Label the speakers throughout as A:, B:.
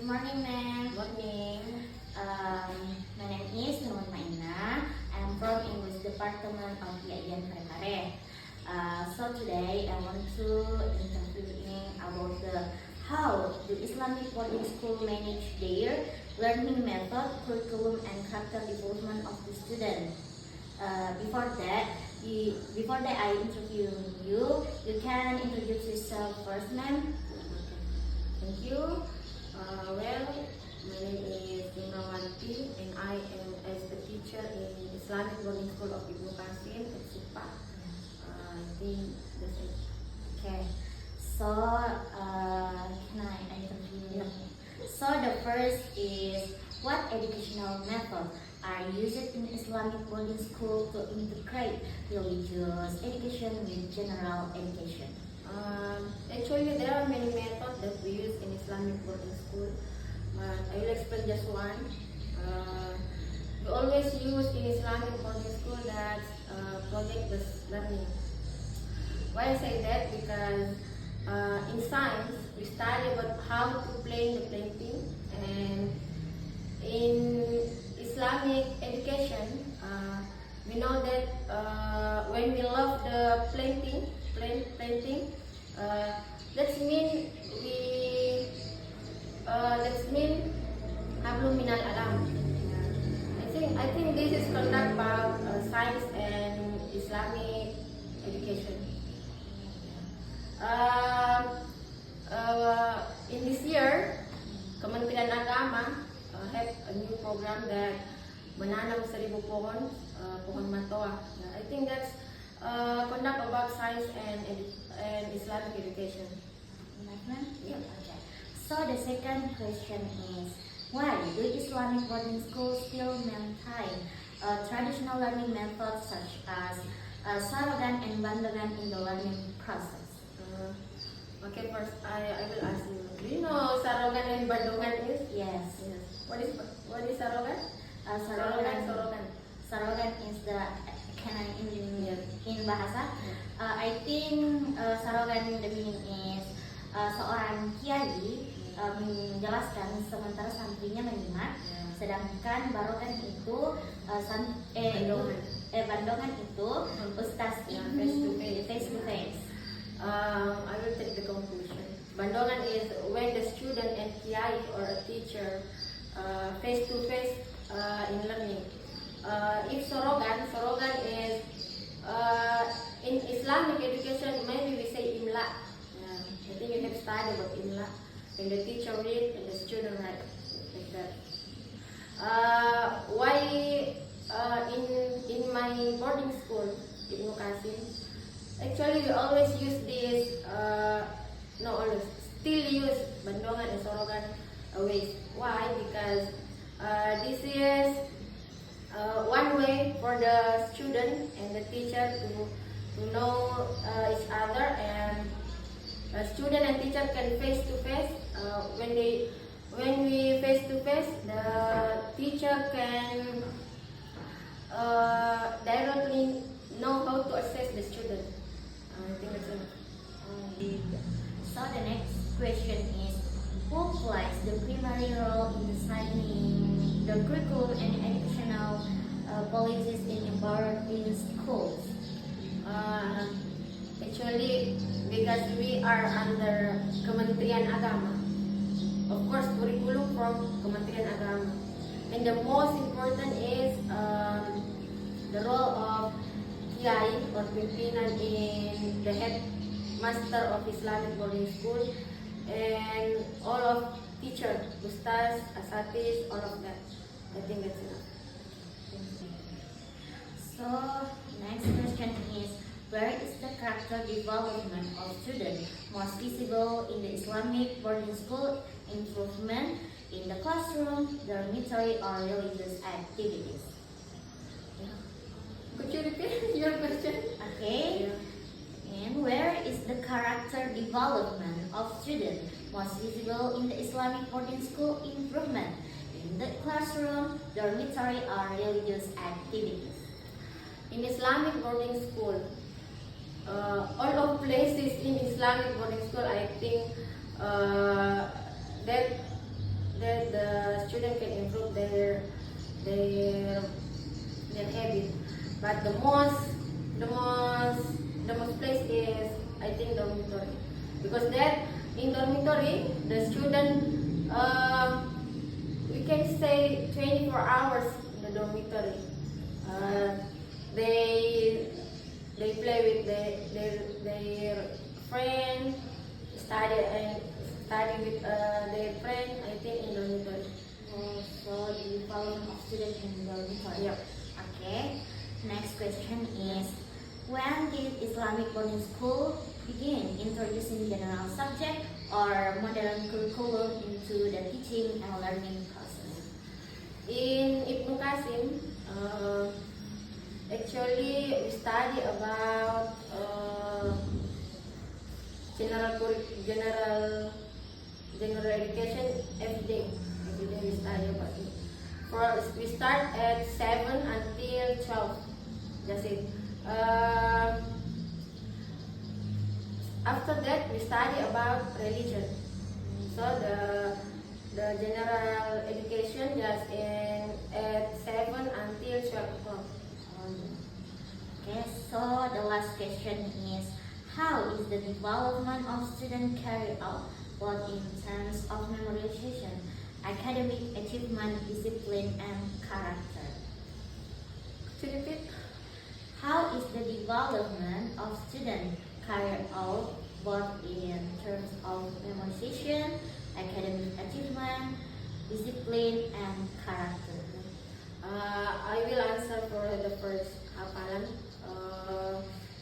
A: morning, ma'am.
B: Morning.
A: My name is Nur Maina. I'm from English Department of Yayan Prepare. So today I want to interview about how the Islamic boarding school manage their learning method, curriculum, and character development of the student. Before that I interview you. You can introduce yourself first, ma'am.
B: Thank you. Well, my name is Imrawanti and I am as a teacher in Islamic Boarding School of Ibnu Qasim at Supa. I think that's it.
A: Okay. So can I interview?
B: Yeah.
A: So the first is, what educational method are used in Islamic boarding school to integrate religious education with general education?
B: Actually, there are many methods that we use in Islamic boarding school, but I will explain just one. We always use in Islamic boarding school that project-based learning. Why I say that? Because in science we study about how to plane the painting, and in Islamic education we know that when we love the painting, that's mean hablum minal alam. I think this is conduct about science and Islamic education. In this year, Kementerian Agama have a new program that menanam 1,000 pohon, pohon matoa. I think that's conduct about science and Islamic education.
A: Yeah. Okay. So the second question is, why do Islamic boarding schools still maintain traditional learning methods such as Sarogan and Bandongan in the learning process?
B: Okay, first I will ask you. Do you know Sarogan and Bandongan is?
A: Yes.
B: What is Sarogan?
A: Sarogan is the canon in bahasa. I think Sarogan the meaning is seorang kiai menjelaskan sementara santrinya menyimak, sedangkan Barogan itu Bandongan itu ustaz ini face to face.
B: I will take the conclusion. Bandongan is when the student and kiai or a teacher face to face in learning. If Sarogan is in Islamic education, maybe we say imla. I think you have studied about imla. When the teacher read and the student write, like that. Why in my boarding school, Ibnu Qasim, actually we always use this, still use Bandongan and Sarogan ways. Why? Because this is one way for the student and the teacher to know each other, and student and teacher can face to face. When we face to face, the teacher can directly know how to assess the student. I think that's enough.
A: So the next question is, who plays the primary role in designing the curriculum and educational policies in boarding schools?
B: Actually, because we are under Kementerian Agama, of course, curriculum from Kementerian Agama, and the most important is the role of kiai or pimpinan in the headmaster of Islamic boarding school, and all of teacher, ustaz, asatis, all of that. I think that's enough.
A: So next question is, where is the character development of students most visible in the Islamic boarding school? Improvement in the classroom, dormitory, or religious activities?
B: Could you repeat your question?
A: Okay. And where is the character development of students most visible in the Islamic boarding school? Improvement in the classroom, dormitory, or religious activities?
B: In Islamic boarding school, all of places in Islamic boarding school, I think that the most place is, I think, dormitory, because that in dormitory the student we can stay 24 hours in the dormitory. They play with their friend, study with their friend. I think in dormitory.
A: So the development of students in dormitory.
B: Yeah.
A: Okay. Next question is, when did Islamic boarding school begin introducing general subject or modern curriculum into the teaching and learning process?
B: In Ibnu Qasim, actually we study about general education every day. Every day we study about it. We start at 7 until 12. That's it. After that we study about religion. So the general education just at 7 until 12 o'clock.
A: Okay, so the last question is, how is the development of student carried out, both in terms of memorization, academic achievement, discipline, and character?
B: To repeat?
A: How is the development of student carried out, both in terms of memorization, academic achievement, discipline, and character?
B: I will answer for the first hafalan,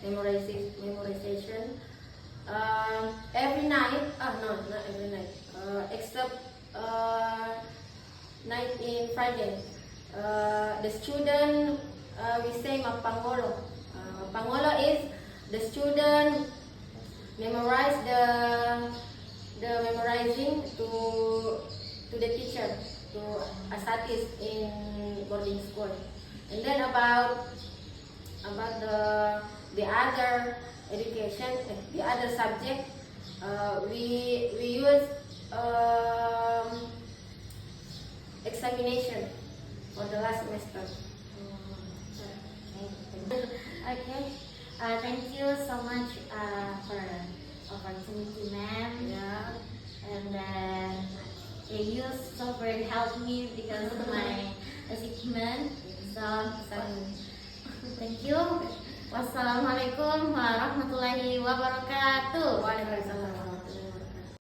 B: memorization. Every night, no, not every night, except night in Friday. The student, we say mapangolo. Mapangolo is the student memorize the memorizing to the teacher, to asatis in boarding school. And then about the other education, the other subject, we use examination for the last semester.
A: Okay, thank you so much for opportunity, ma'am.
B: Yeah.
A: And then you so very helped me because of my achievement. So thank you. Wassalamualaikum warahmatullahi wabarakatuh.
B: Waalaikumsalam.